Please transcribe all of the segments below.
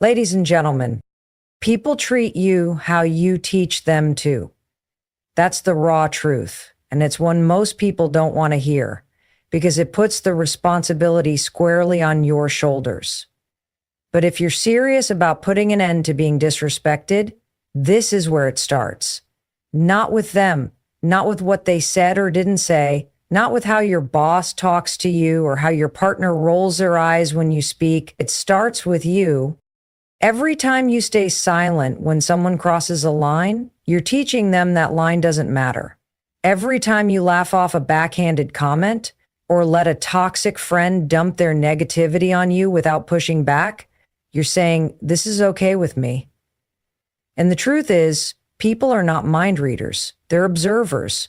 Ladies and gentlemen, people treat you how you teach them to. That's the raw truth, and it's one most people don't want to hear because it puts the responsibility squarely on your shoulders. But if you're serious about putting an end to being disrespected, this is where it starts. Not with them, not with what they said or didn't say, not with how your boss talks to you or how your partner rolls their eyes when you speak. It starts with you. Every time you stay silent when someone crosses a line, you're teaching them that line doesn't matter. Every time you laugh off a backhanded comment or let a toxic friend dump their negativity on you without pushing back, you're saying, this is okay with me. And the truth is, people are not mind readers. They're observers.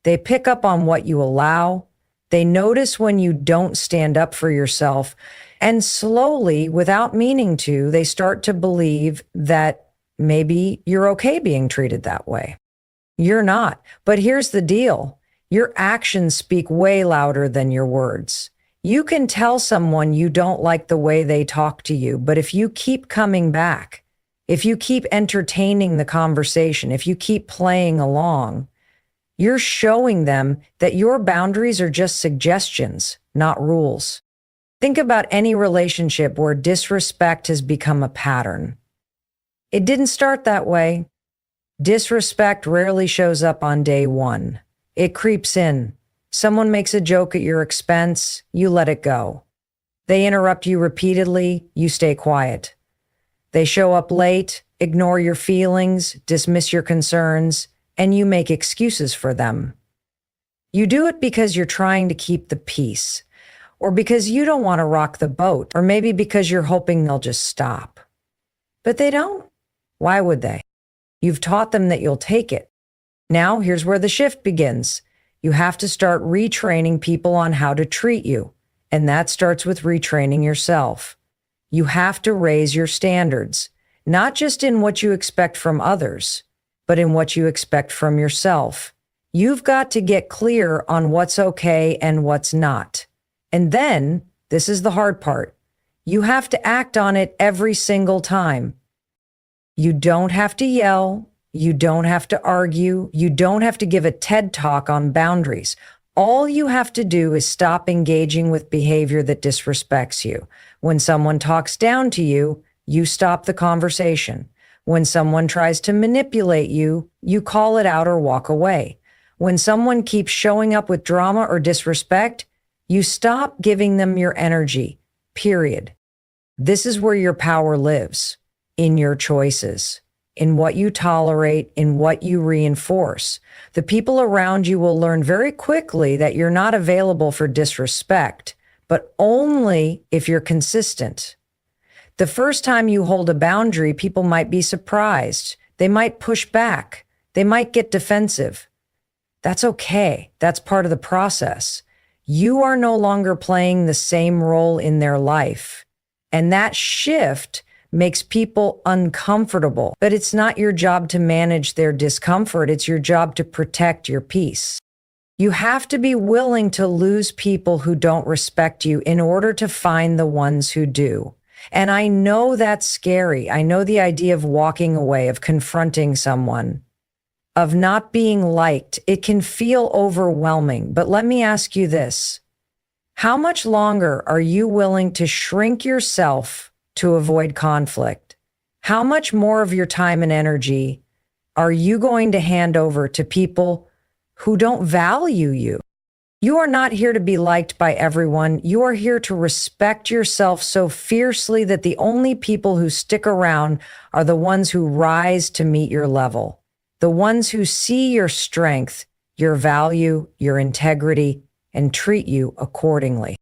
They pick up on what you allow. They notice when you don't stand up for yourself. And slowly, without meaning to, they start to believe that maybe you're okay being treated that way. You're not. But here's the deal. Your actions speak way louder than your words. You can tell someone you don't like the way they talk to you, but if you keep coming back, if you keep entertaining the conversation, if you keep playing along, you're showing them that your boundaries are just suggestions, not rules. Think about any relationship where disrespect has become a pattern. It didn't start that way. Disrespect rarely shows up on day one. It creeps in. Someone makes a joke at your expense, you let it go. They interrupt you repeatedly, you stay quiet. They show up late, ignore your feelings, dismiss your concerns, and you make excuses for them. You do it because you're trying to keep the peace, or because you don't want to rock the boat, or maybe because you're hoping they'll just stop. But they don't. Why would they? You've taught them that you'll take it. Now, here's where the shift begins. You have to start retraining people on how to treat you, and that starts with retraining yourself. You have to raise your standards, not just in what you expect from others, but in what you expect from yourself. You've got to get clear on what's okay and what's not. And then, this is the hard part, you have to act on it every single time. You don't have to yell. You don't have to argue. You don't have to give a TED talk on boundaries. All you have to do is stop engaging with behavior that disrespects you. When someone talks down to you, you stop the conversation. When someone tries to manipulate you, you call it out or walk away. When someone keeps showing up with drama or disrespect, you stop giving them your energy, period. This is where your power lives, in your choices, in what you tolerate, in what you reinforce. The people around you will learn very quickly that you're not available for disrespect, but only if you're consistent. The first time you hold a boundary, people might be surprised. They might push back. They might get defensive. That's okay. That's part of the process. You are no longer playing the same role in their life. And that shift makes people uncomfortable. But it's not your job to manage their discomfort. It's your job to protect your peace. You have to be willing to lose people who don't respect you in order to find the ones who do. And I know that's scary. I know the idea of walking away, of confronting someone, of not being liked. It can feel overwhelming. But let me ask you this. How much longer are you willing to shrink yourself to avoid conflict? How much more of your time and energy are you going to hand over to people who don't value you? You are not here to be liked by everyone. You are here to respect yourself so fiercely that the only people who stick around are the ones who rise to meet your level, the ones who see your strength, your value, your integrity, and treat you accordingly.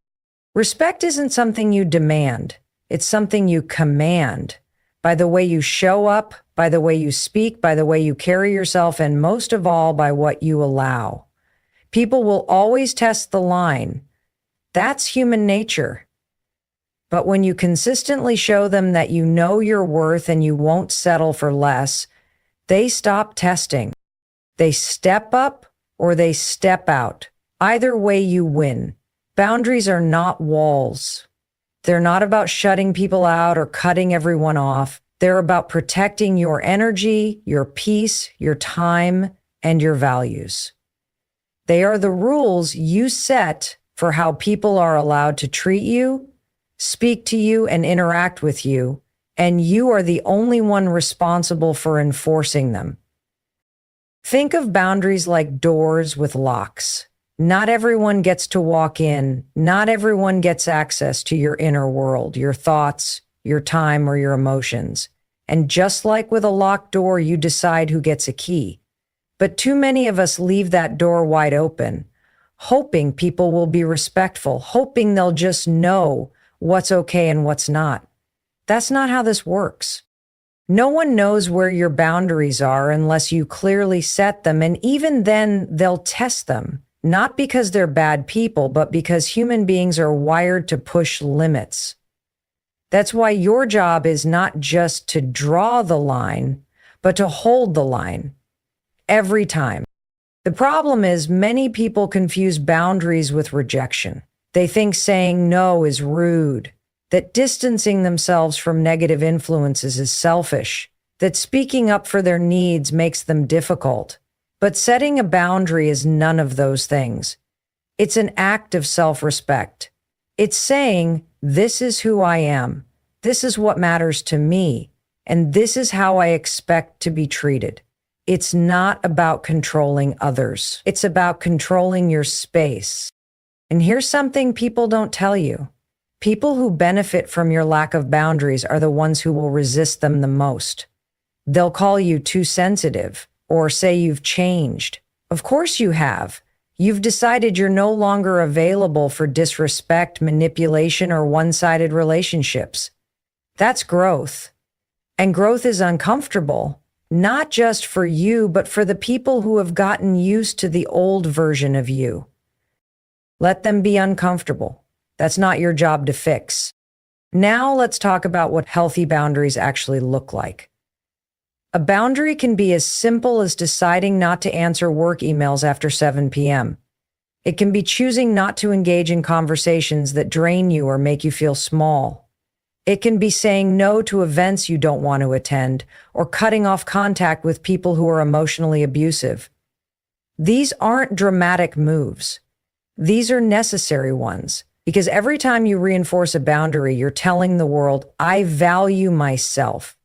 Respect isn't something you demand. It's something you command by the way you show up, by the way you speak, by the way you carry yourself, and most of all, by what you allow. People will always test the line. That's human nature. But when you consistently show them that you know your worth and you won't settle for less, they stop testing. They step up or they step out. Either way, you win. Boundaries are not walls. They're not about shutting people out or cutting everyone off. They're about protecting your energy, your peace, your time, and your values. They are the rules you set for how people are allowed to treat you, speak to you, and interact with you, and you are the only one responsible for enforcing them. Think of boundaries like doors with locks. Not everyone gets to walk in. Not everyone gets access to your inner world, your thoughts, your time, or your emotions. And just like with a locked door, you decide who gets a key. But too many of us leave that door wide open, hoping people will be respectful, hoping they'll just know what's okay and what's not. That's not how this works. No one knows where your boundaries are unless you clearly set them, and even then, they'll test them. Not because they're bad people, but because human beings are wired to push limits. That's why your job is not just to draw the line, but to hold the line. Every time. The problem is many people confuse boundaries with rejection. They think saying no is rude, that distancing themselves from negative influences is selfish, that speaking up for their needs makes them difficult. But setting a boundary is none of those things. It's an act of self-respect. It's saying, this is who I am, this is what matters to me, and this is how I expect to be treated. It's not about controlling others. It's about controlling your space. And here's something people don't tell you. People who benefit from your lack of boundaries are the ones who will resist them the most. They'll call you too sensitive or say you've changed. Of course you have. You've decided you're no longer available for disrespect, manipulation, or one-sided relationships. That's growth. And growth is uncomfortable. Not just for you, but for the people who have gotten used to the old version of you. Let them be uncomfortable. That's not your job to fix. Now let's talk about what healthy boundaries actually look like. A boundary can be as simple as deciding not to answer work emails after 7 p.m. It can be choosing not to engage in conversations that drain you or make you feel small. It can be saying no to events you don't want to attend, or cutting off contact with people who are emotionally abusive. These aren't dramatic moves. These are necessary ones, because every time you reinforce a boundary, you're telling the world, I value myself.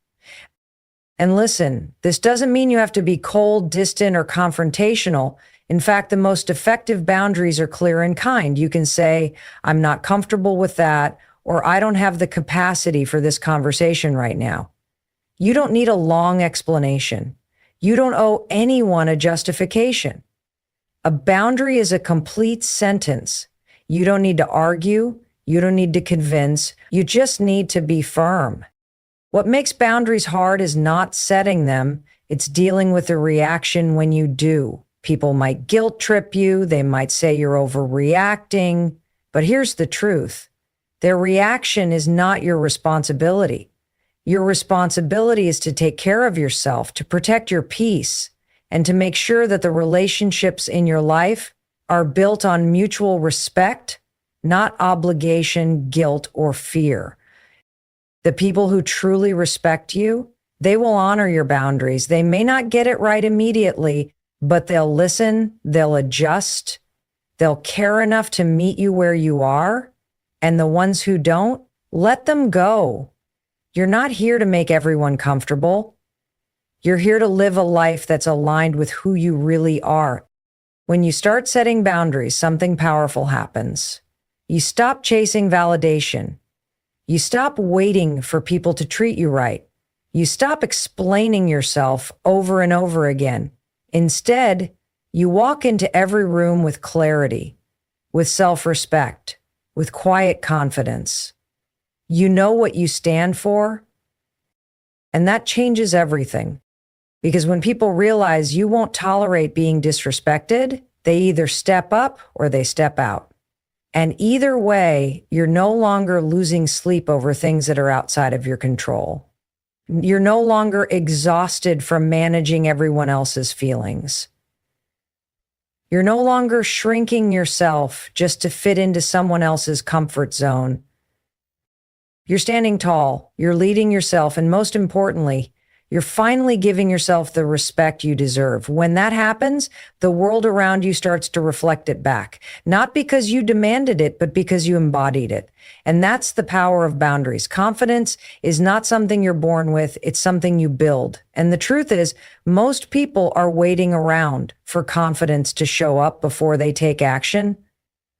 And listen, this doesn't mean you have to be cold, distant, or confrontational. In fact, the most effective boundaries are clear and kind. You can say, I'm not comfortable with that, or I don't have the capacity for this conversation right now. You don't need a long explanation. You don't owe anyone a justification. A boundary is a complete sentence. You don't need to argue. You don't need to convince. You just need to be firm. What makes boundaries hard is not setting them. It's dealing with the reaction when you do. People might guilt trip you. They might say you're overreacting. But here's the truth. Their reaction is not your responsibility. Your responsibility is to take care of yourself, to protect your peace, and to make sure that the relationships in your life are built on mutual respect, not obligation, guilt, or fear. The people who truly respect you, they will honor your boundaries. They may not get it right immediately, but they'll listen, they'll adjust, they'll care enough to meet you where you are. And the ones who don't, let them go. You're not here to make everyone comfortable. You're here to live a life that's aligned with who you really are. When you start setting boundaries, something powerful happens. You stop chasing validation. You stop waiting for people to treat you right. You stop explaining yourself over and over again. Instead, you walk into every room with clarity, with self-respect, with quiet confidence. You know what you stand for, and that changes everything. Because when people realize you won't tolerate being disrespected, they either step up or they step out. And either way, you're no longer losing sleep over things that are outside of your control. You're no longer exhausted from managing everyone else's feelings. You're no longer shrinking yourself just to fit into someone else's comfort zone. You're standing tall, you're leading yourself, and most importantly, you're finally giving yourself the respect you deserve. When that happens, the world around you starts to reflect it back. Not because you demanded it, but because you embodied it. And that's the power of boundaries. Confidence is not something you're born with, it's something you build. And the truth is, most people are waiting around for confidence to show up before they take action.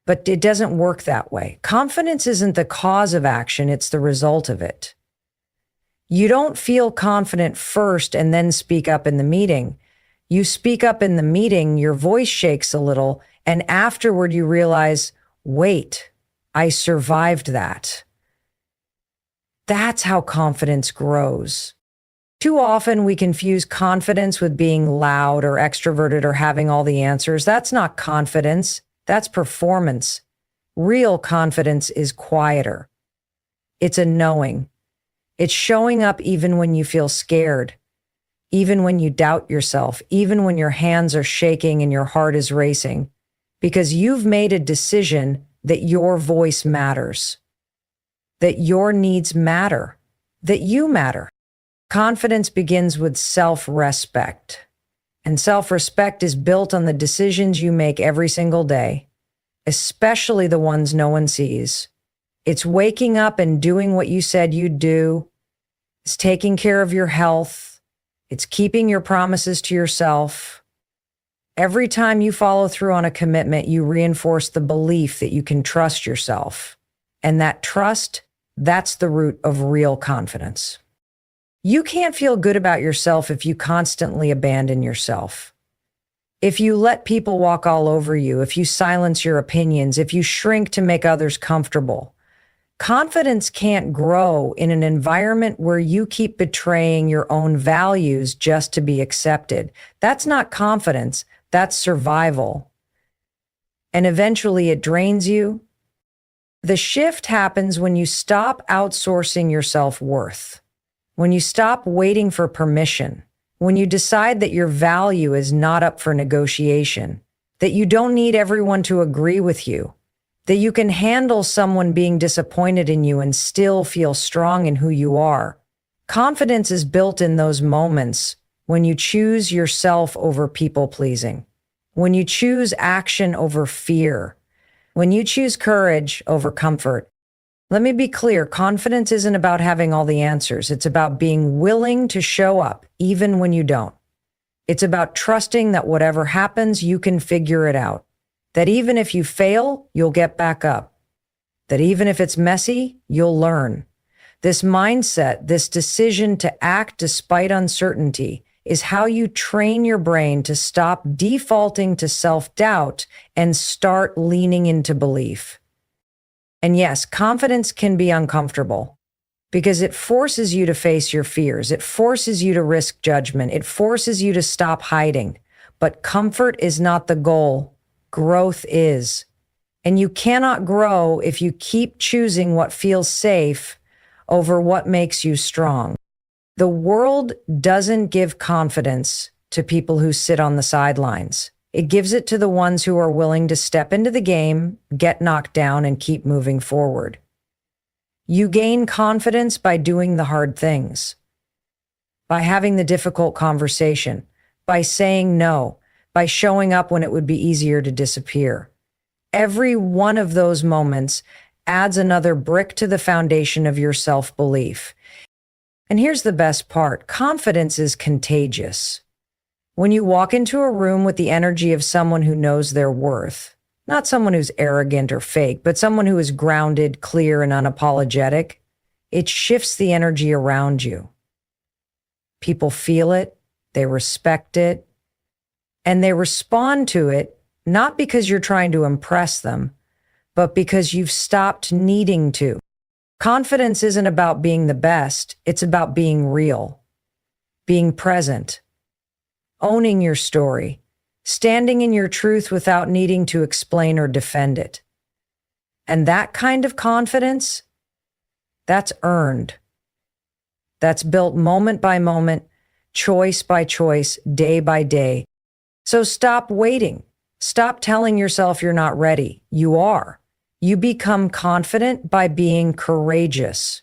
But it doesn't work that way. Confidence isn't the cause of action, it's the result of it. You don't feel confident first and then speak up in the meeting. You speak up in the meeting, your voice shakes a little, and afterward you realize, wait, I survived that. That's how confidence grows. Too often we confuse confidence with being loud or extroverted or having all the answers. That's not confidence, that's performance. Real confidence is quieter. It's a knowing. It's showing up even when you feel scared, even when you doubt yourself, even when your hands are shaking and your heart is racing, because you've made a decision that your voice matters, that your needs matter, that you matter. Confidence begins with self-respect, and self-respect is built on the decisions you make every single day, especially the ones no one sees. It's waking up and doing what you said you'd do. It's taking care of your health. It's keeping your promises to yourself. Every time you follow through on a commitment, you reinforce the belief that you can trust yourself. And that trust, that's the root of real confidence. You can't feel good about yourself if you constantly abandon yourself. If you let people walk all over you, if you silence your opinions, if you shrink to make others comfortable. Confidence can't grow in an environment where you keep betraying your own values just to be accepted. That's not confidence, that's survival. And eventually it drains you. The shift happens when you stop outsourcing your self-worth, when you stop waiting for permission, when you decide that your value is not up for negotiation, that you don't need everyone to agree with you, that you can handle someone being disappointed in you and still feel strong in who you are. Confidence is built in those moments when you choose yourself over people-pleasing, when you choose action over fear, when you choose courage over comfort. Let me be clear, confidence isn't about having all the answers. It's about being willing to show up, even when you don't. It's about trusting that whatever happens, you can figure it out. That even if you fail, you'll get back up. That even if it's messy, you'll learn. This mindset, this decision to act despite uncertainty, is how you train your brain to stop defaulting to self-doubt and start leaning into belief. And yes, confidence can be uncomfortable because it forces you to face your fears. It forces you to risk judgment. It forces you to stop hiding. But comfort is not the goal. Growth is. And you cannot grow if you keep choosing what feels safe over what makes you strong. The world doesn't give confidence to people who sit on the sidelines. It gives it to the ones who are willing to step into the game, get knocked down, and keep moving forward. You gain confidence by doing the hard things, by having the difficult conversation, by saying no, by showing up when it would be easier to disappear. Every one of those moments adds another brick to the foundation of your self-belief. And here's the best part. Confidence is contagious. When you walk into a room with the energy of someone who knows their worth, not someone who's arrogant or fake, but someone who is grounded, clear, and unapologetic, it shifts the energy around you. People feel it, they respect it, and they respond to it, not because you're trying to impress them, but because you've stopped needing to. Confidence isn't about being the best, it's about being real, being present, owning your story, standing in your truth without needing to explain or defend it. And that kind of confidence, that's earned. That's built moment by moment, choice by choice, day by day. So stop waiting. Stop telling yourself you're not ready. You are. You become confident by being courageous.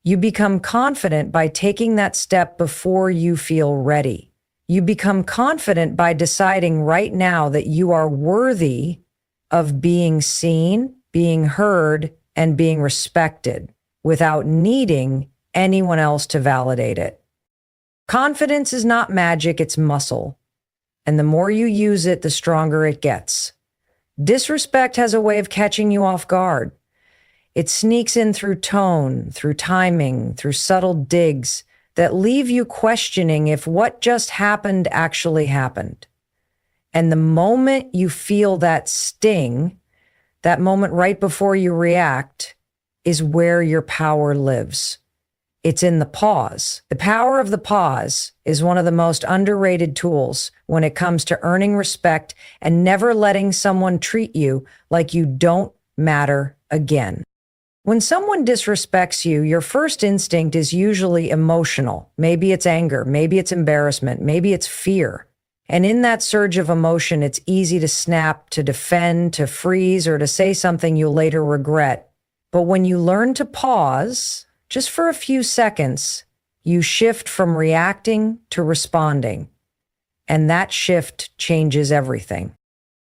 You become confident by taking that step before you feel ready. You become confident by deciding right now that you are worthy of being seen, being heard, and being respected without needing anyone else to validate it. Confidence is not magic, it's muscle. And the more you use it, the stronger it gets. Disrespect has a way of catching you off guard. It sneaks in through tone, through timing, through subtle digs that leave you questioning if what just happened actually happened. And the moment you feel that sting, that moment right before you react, is where your power lives. It's in the pause. The power of the pause is one of the most underrated tools when it comes to earning respect and never letting someone treat you like you don't matter again. When someone disrespects you, your first instinct is usually emotional. Maybe it's anger, maybe it's embarrassment, maybe it's fear. And in that surge of emotion, it's easy to snap, to defend, to freeze, or to say something you'll later regret. But when you learn to pause, just for a few seconds, you shift from reacting to responding. And that shift changes everything.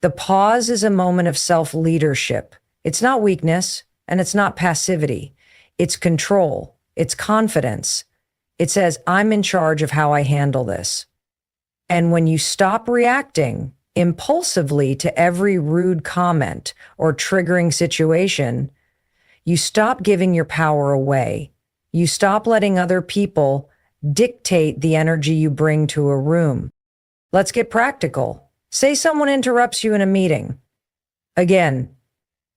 The pause is a moment of self-leadership. It's not weakness, and it's not passivity. It's control. It's confidence. It says, I'm in charge of how I handle this. And when you stop reacting impulsively to every rude comment or triggering situation, you stop giving your power away. You stop letting other people dictate the energy you bring to a room. Let's get practical. Say someone interrupts you in a meeting. Again,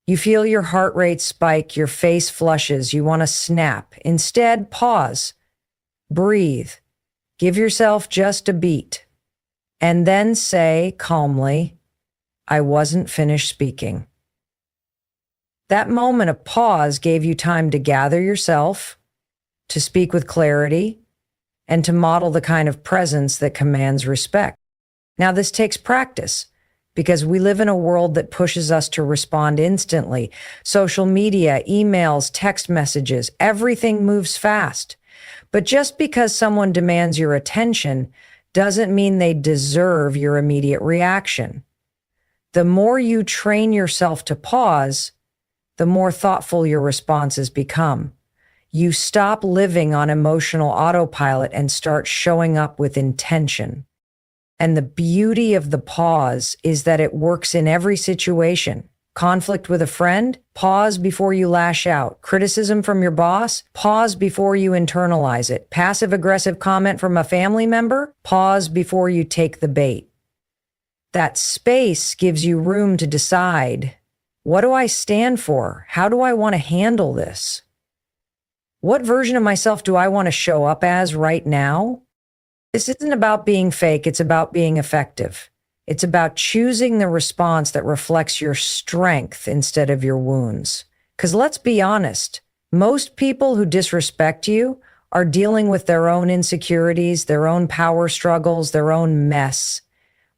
you feel your heart rate spike, your face flushes, you want to snap. Instead, pause, breathe, give yourself just a beat, and then say calmly, I wasn't finished speaking. That moment of pause gave you time to gather yourself, to speak with clarity, and to model the kind of presence that commands respect. Now, this takes practice because we live in a world that pushes us to respond instantly. Social media, emails, text messages, everything moves fast. But just because someone demands your attention doesn't mean they deserve your immediate reaction. The more you train yourself to pause, the more thoughtful your responses become. You stop living on emotional autopilot and start showing up with intention. And the beauty of the pause is that it works in every situation. Conflict with a friend, pause before you lash out. Criticism from your boss, pause before you internalize it. Passive-aggressive comment from a family member, pause before you take the bait. That space gives you room to decide, what do I stand for? How do I want to handle this? What version of myself do I want to show up as right now? This isn't about being fake, it's about being effective. It's about choosing the response that reflects your strength instead of your wounds. Because let's be honest, most people who disrespect you are dealing with their own insecurities, their own power struggles, their own mess.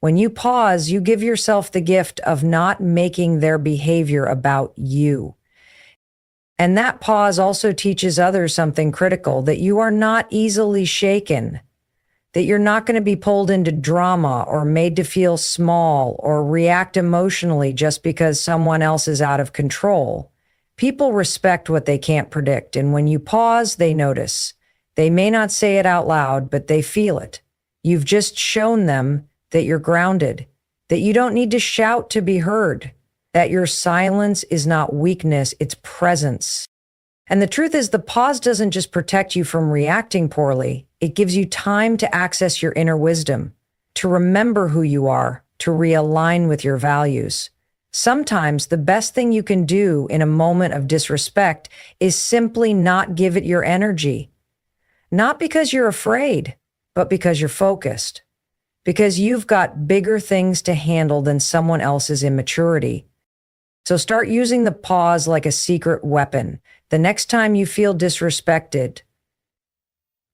When you pause, you give yourself the gift of not making their behavior about you. And that pause also teaches others something critical, that you are not easily shaken, that you're not going to be pulled into drama or made to feel small or react emotionally just because someone else is out of control. People respect what they can't predict, and when you pause, they notice. They may not say it out loud, but they feel it. You've just shown them that you're grounded, that you don't need to shout to be heard, that your silence is not weakness, it's presence. And the truth is, the pause doesn't just protect you from reacting poorly. It gives you time to access your inner wisdom, to remember who you are, to realign with your values. Sometimes the best thing you can do in a moment of disrespect is simply not give it your energy. Not because you're afraid, but because you're focused. Because you've got bigger things to handle than someone else's immaturity. So start using the pause like a secret weapon. The next time you feel disrespected,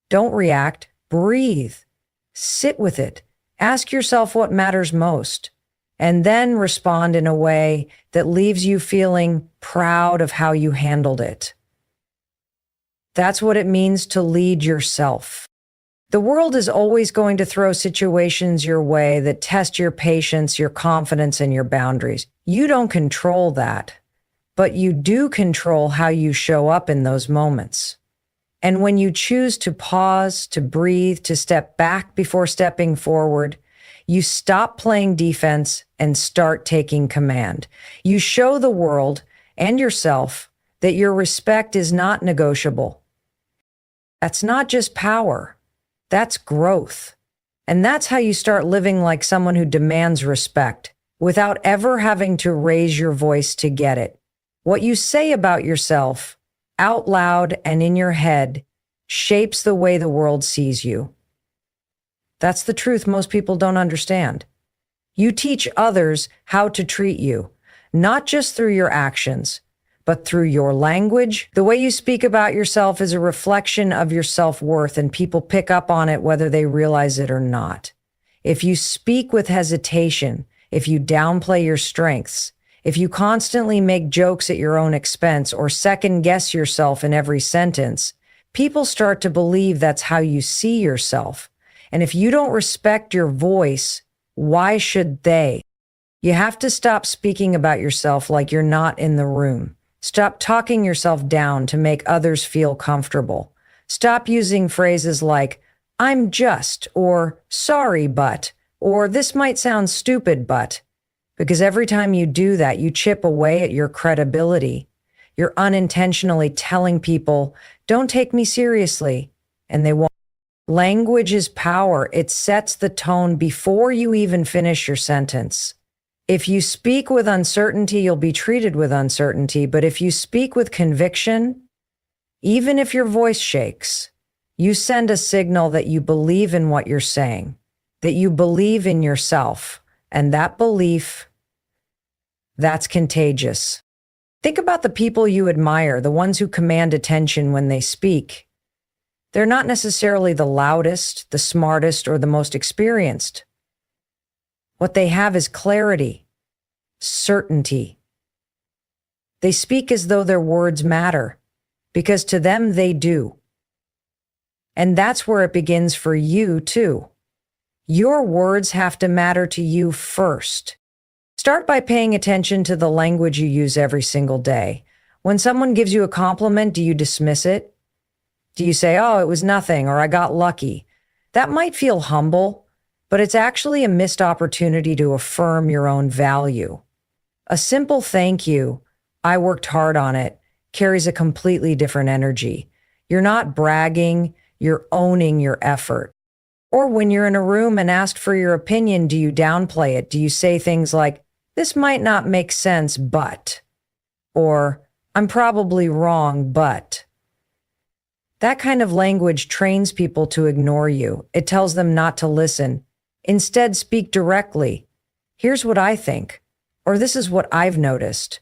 don't react, breathe, sit with it, ask yourself what matters most, and then respond in a way that leaves you feeling proud of how you handled it. That's what it means to lead yourself. The world is always going to throw situations your way that test your patience, your confidence, and your boundaries. You don't control that, but you do control how you show up in those moments. And when you choose to pause, to breathe, to step back before stepping forward, you stop playing defense and start taking command. You show the world and yourself that your respect is not negotiable. That's not just power. That's growth. And that's how you start living like someone who demands respect without ever having to raise your voice to get it. What you say about yourself, out loud and in your head, shapes the way the world sees you. That's the truth most people don't understand. You teach others how to treat you, not just through your actions, but through your language. The way you speak about yourself is a reflection of your self-worth, and people pick up on it whether they realize it or not. If you speak with hesitation, if you downplay your strengths, if you constantly make jokes at your own expense or second-guess yourself in every sentence, people start to believe that's how you see yourself. And if you don't respect your voice, why should they? You have to stop speaking about yourself like you're not in the room. Stop talking yourself down to make others feel comfortable. Stop using phrases like, I'm just, or sorry, but, or this might sound stupid, but. Because every time you do that, you chip away at your credibility. You're unintentionally telling people, don't take me seriously, and they won't. Language is power. It sets the tone before you even finish your sentence. If you speak with uncertainty, you'll be treated with uncertainty. But if you speak with conviction, even if your voice shakes, you send a signal that you believe in what you're saying, that you believe in yourself. And that belief, that's contagious. Think about the people you admire, the ones who command attention when they speak. They're not necessarily the loudest, the smartest, or the most experienced. What they have is clarity, certainty. They speak as though their words matter, because to them they do. And that's where it begins for you, too. Your words have to matter to you first. Start by paying attention to the language you use every single day. When someone gives you a compliment, do you dismiss it? Do you say, oh, it was nothing, or I got lucky? That might feel humble, but it's actually a missed opportunity to affirm your own value. A simple thank you, I worked hard on it, carries a completely different energy. You're not bragging, you're owning your effort. Or when you're in a room and asked for your opinion, do you downplay it? Do you say things like, this might not make sense, but, or I'm probably wrong, but. That kind of language trains people to ignore you. It tells them not to listen. Instead, speak directly. Here's what I think, or this is what I've noticed.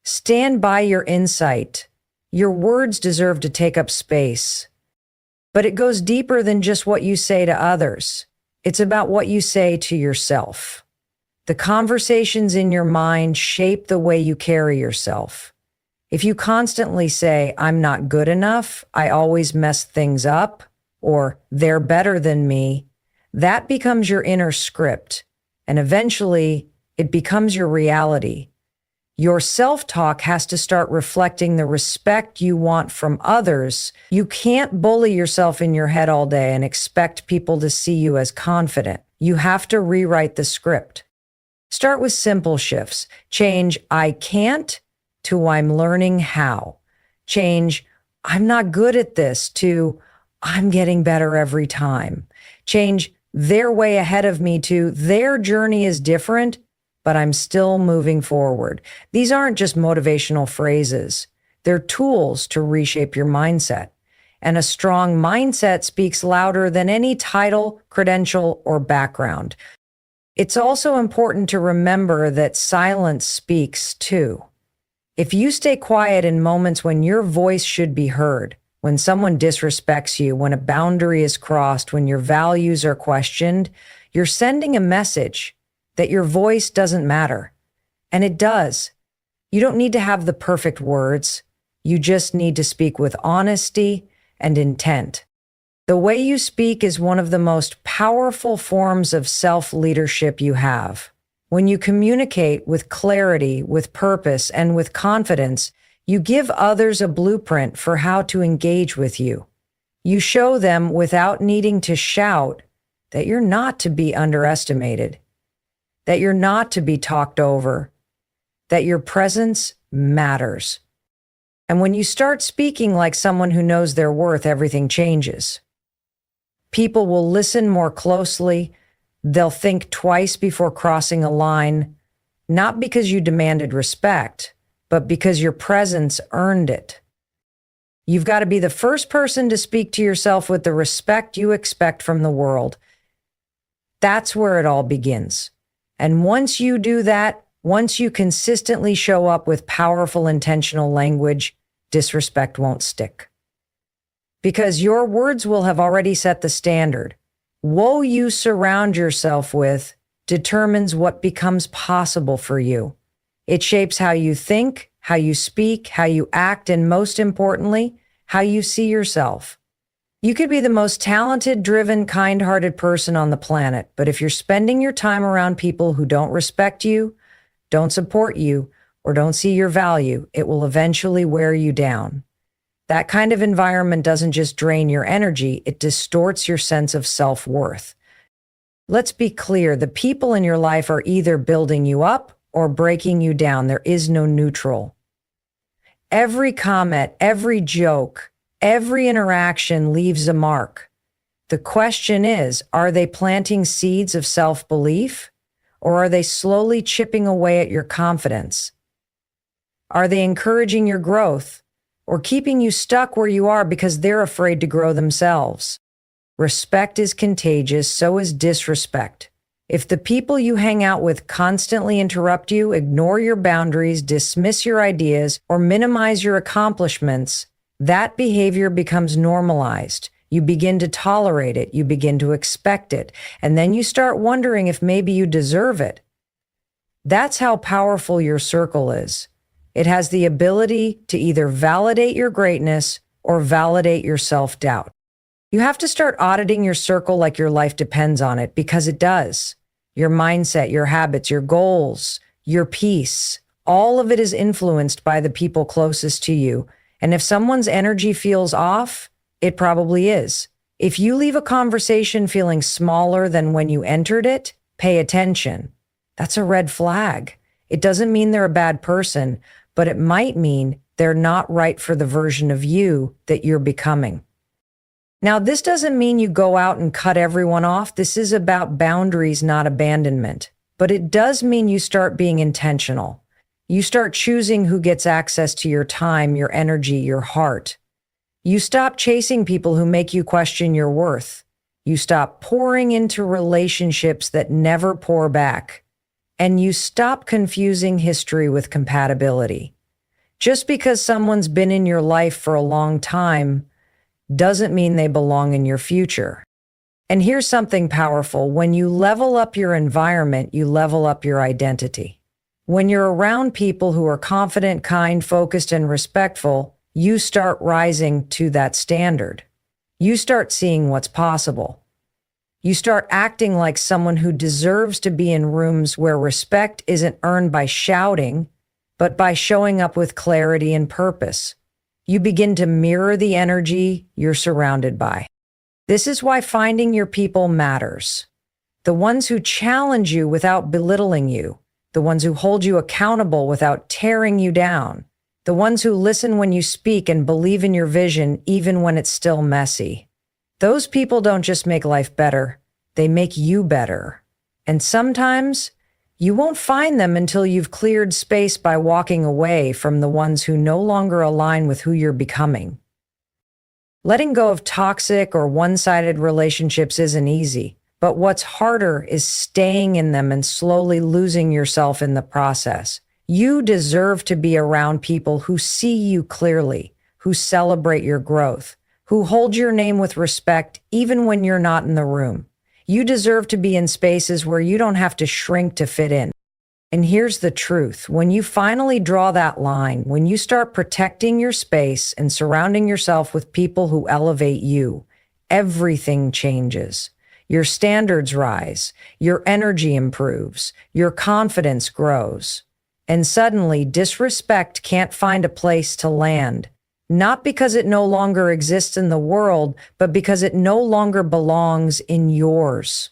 Stand by your insight. Your words deserve to take up space. But it goes deeper than just what you say to others. It's about what you say to yourself. The conversations in your mind shape the way you carry yourself. If you constantly say, I'm not good enough, I always mess things up, or they're better than me, that becomes your inner script, and eventually it becomes your reality. Your self-talk has to start reflecting the respect you want from others. You can't bully yourself in your head all day and expect people to see you as confident. You have to rewrite the script. Start with simple shifts. Change I can't to I'm learning how. Change I'm not good at this to I'm getting better every time. Change they're way ahead of me to their journey is different, but I'm still moving forward. These aren't just motivational phrases. They're tools to reshape your mindset. And a strong mindset speaks louder than any title, credential, or background. It's also important to remember that silence speaks too. If you stay quiet in moments when your voice should be heard, when someone disrespects you, when a boundary is crossed, when your values are questioned, you're sending a message that your voice doesn't matter. And it does. You don't need to have the perfect words. You just need to speak with honesty and intent. The way you speak is one of the most powerful forms of self-leadership you have. When you communicate with clarity, with purpose, and with confidence, you give others a blueprint for how to engage with you. You show them without needing to shout that you're not to be underestimated, that you're not to be talked over, that your presence matters. And when you start speaking like someone who knows their worth, everything changes. People will listen more closely. They'll think twice before crossing a line, not because you demanded respect, but because your presence earned it. You've got to be the first person to speak to yourself with the respect you expect from the world. That's where it all begins. And once you do that, once you consistently show up with powerful, intentional language, disrespect won't stick. Because your words will have already set the standard. What you surround yourself with determines what becomes possible for you. It shapes how you think, how you speak, how you act, and most importantly, how you see yourself. You could be the most talented, driven, kind-hearted person on the planet, but if you're spending your time around people who don't respect you, don't support you, or don't see your value, it will eventually wear you down. That kind of environment doesn't just drain your energy, it distorts your sense of self-worth. Let's be clear, the people in your life are either building you up or breaking you down. There is no neutral. Every comment, every joke, every interaction leaves a mark. The question is, are they planting seeds of self-belief, or are they slowly chipping away at your confidence? Are they encouraging your growth, or keeping you stuck where you are because they're afraid to grow themselves? Respect is contagious, so is disrespect. If the people you hang out with constantly interrupt you, ignore your boundaries, dismiss your ideas, or minimize your accomplishments, that behavior becomes normalized. You begin to tolerate it, you begin to expect it, and then you start wondering if maybe you deserve it. That's how powerful your circle is. It has the ability to either validate your greatness or validate your self-doubt. You have to start auditing your circle like your life depends on it, because it does. Your mindset, your habits, your goals, your peace, all of it is influenced by the people closest to you. And if someone's energy feels off, it probably is. If you leave a conversation feeling smaller than when you entered it, pay attention. That's a red flag. It doesn't mean they're a bad person, but it might mean they're not right for the version of you that you're becoming. Now, this doesn't mean you go out and cut everyone off. This is about boundaries, not abandonment. But it does mean you start being intentional. You start choosing who gets access to your time, your energy, your heart. You stop chasing people who make you question your worth. You stop pouring into relationships that never pour back. And you stop confusing history with compatibility. Just because someone's been in your life for a long time doesn't mean they belong in your future. And here's something powerful. When you level up your environment, you level up your identity. When you're around people who are confident, kind, focused, and respectful, you start rising to that standard. You start seeing what's possible. You start acting like someone who deserves to be in rooms where respect isn't earned by shouting, but by showing up with clarity and purpose. You begin to mirror the energy you're surrounded by. This is why finding your people matters. The ones who challenge you without belittling you, the ones who hold you accountable without tearing you down, the ones who listen when you speak and believe in your vision even when it's still messy. Those people don't just make life better, they make you better. And sometimes you won't find them until you've cleared space by walking away from the ones who no longer align with who you're becoming. Letting go of toxic or one-sided relationships isn't easy, but what's harder is staying in them and slowly losing yourself in the process. You deserve to be around people who see you clearly, who celebrate your growth, who hold your name with respect even when you're not in the room. You deserve to be in spaces where you don't have to shrink to fit in. And here's the truth. When you finally draw that line, when you start protecting your space and surrounding yourself with people who elevate you, everything changes. Your standards rise, your energy improves, your confidence grows. And suddenly, disrespect can't find a place to land. Not because it no longer exists in the world, but because it no longer belongs in yours.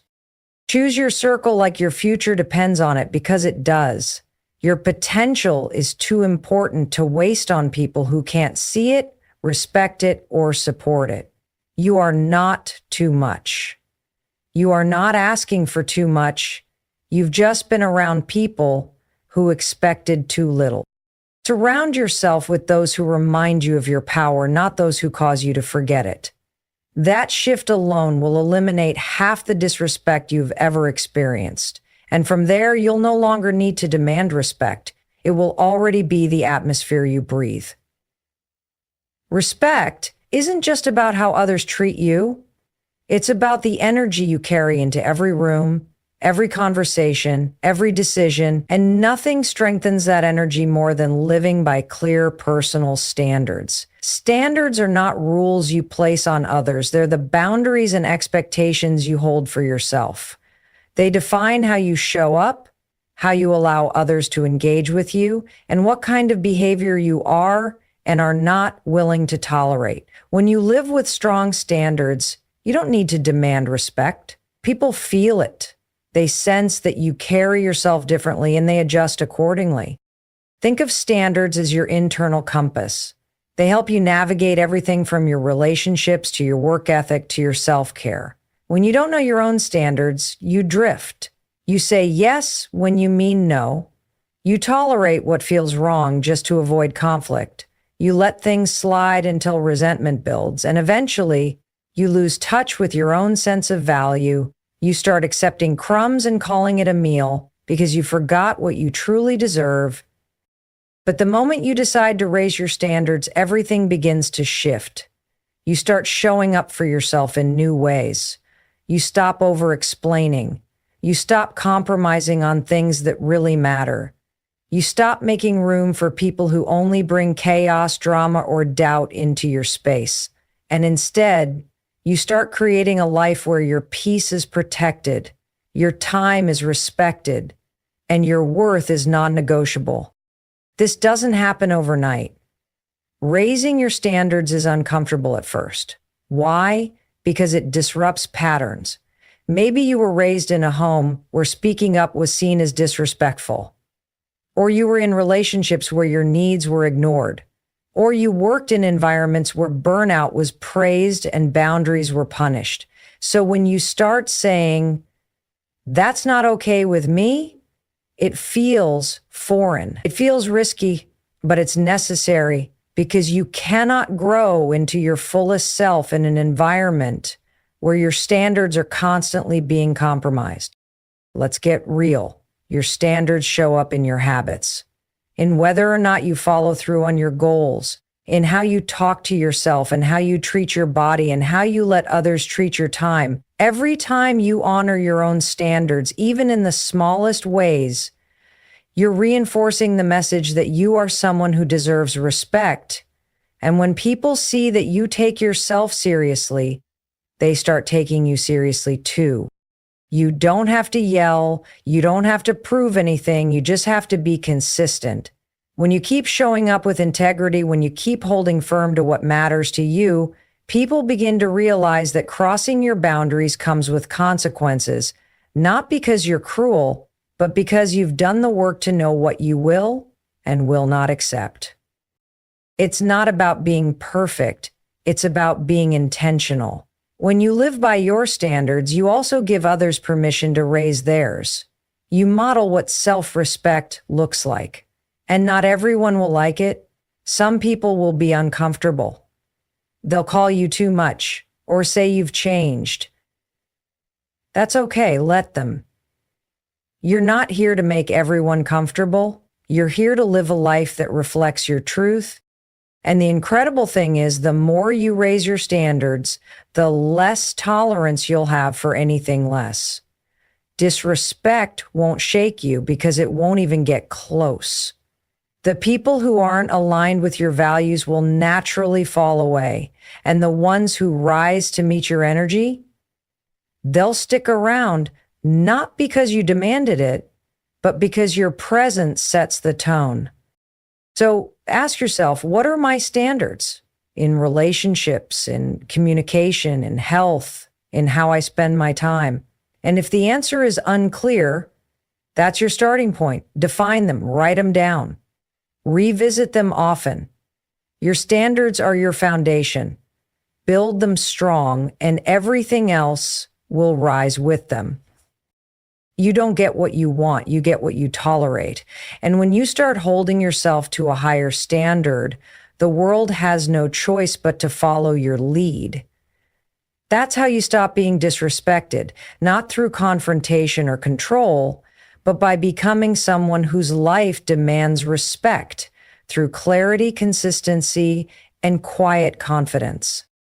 Choose your circle like your future depends on it, because it does. Your potential is too important to waste on people who can't see it, respect it, or support it. You are not too much. You are not asking for too much. You've just been around people who expected too little. Surround yourself with those who remind you of your power, not those who cause you to forget it. That shift alone will eliminate half the disrespect you've ever experienced. And from there, you'll no longer need to demand respect. It will already be the atmosphere you breathe. Respect isn't just about how others treat you. It's about the energy you carry into every room, every conversation, every decision, and nothing strengthens that energy more than living by clear personal standards. Standards are not rules you place on others. They're the boundaries and expectations you hold for yourself. They define how you show up, how you allow others to engage with you, and what kind of behavior you are and are not willing to tolerate. When you live with strong standards, you don't need to demand respect. People feel it. They sense that you carry yourself differently and they adjust accordingly. Think of standards as your internal compass. They help you navigate everything from your relationships to your work ethic to your self-care. When you don't know your own standards, you drift. You say yes when you mean no. You tolerate what feels wrong just to avoid conflict. You let things slide until resentment builds, and eventually, you lose touch with your own sense of value. You start accepting crumbs and calling it a meal because you forgot what you truly deserve. But the moment you decide to raise your standards, everything begins to shift. You start showing up for yourself in new ways. You stop over-explaining. You stop compromising on things that really matter. You stop making room for people who only bring chaos, drama, or doubt into your space. And instead, you start creating a life where your peace is protected, your time is respected, and your worth is non-negotiable. This doesn't happen overnight. Raising your standards is uncomfortable at first. Why? Because it disrupts patterns. Maybe you were raised in a home where speaking up was seen as disrespectful. Or you were in relationships where your needs were ignored. Or you worked in environments where burnout was praised and boundaries were punished. So when you start saying, "That's not okay with me," it feels foreign. It feels risky, but it's necessary because you cannot grow into your fullest self in an environment where your standards are constantly being compromised. Let's get real. Your standards show up in your habits, in whether or not you follow through on your goals, in how you talk to yourself and how you treat your body and how you let others treat your time. Every time you honor your own standards, even in the smallest ways, you're reinforcing the message that you are someone who deserves respect. And when people see that you take yourself seriously, they start taking you seriously too. You don't have to yell. You don't have to prove anything. You just have to be consistent. When you keep showing up with integrity, when you keep holding firm to what matters to you, people begin to realize that crossing your boundaries comes with consequences, not because you're cruel, but because you've done the work to know what you will and will not accept. It's not about being perfect. It's about being intentional. When you live by your standards, you also give others permission to raise theirs. You model what self-respect looks like. And not everyone will like it. Some people will be uncomfortable. They'll call you too much or say you've changed. That's okay, let them. You're not here to make everyone comfortable. You're here to live a life that reflects your truth. And the incredible thing is, the more you raise your standards, the less tolerance you'll have for anything less. Disrespect won't shake you because it won't even get close. The people who aren't aligned with your values will naturally fall away, and the ones who rise to meet your energy, they'll stick around not because you demanded it, but because your presence sets the tone. So ask yourself, what are my standards in relationships, in communication, in health, in how I spend my time? And if the answer is unclear, that's your starting point. Define them, write them down, revisit them often. Your standards are your foundation. Build them strong, and everything else will rise with them. You don't get what you want, you get what you tolerate. And when you start holding yourself to a higher standard, the world has no choice but to follow your lead. That's how you stop being disrespected, not through confrontation or control, but by becoming someone whose life demands respect through clarity, consistency, and quiet confidence.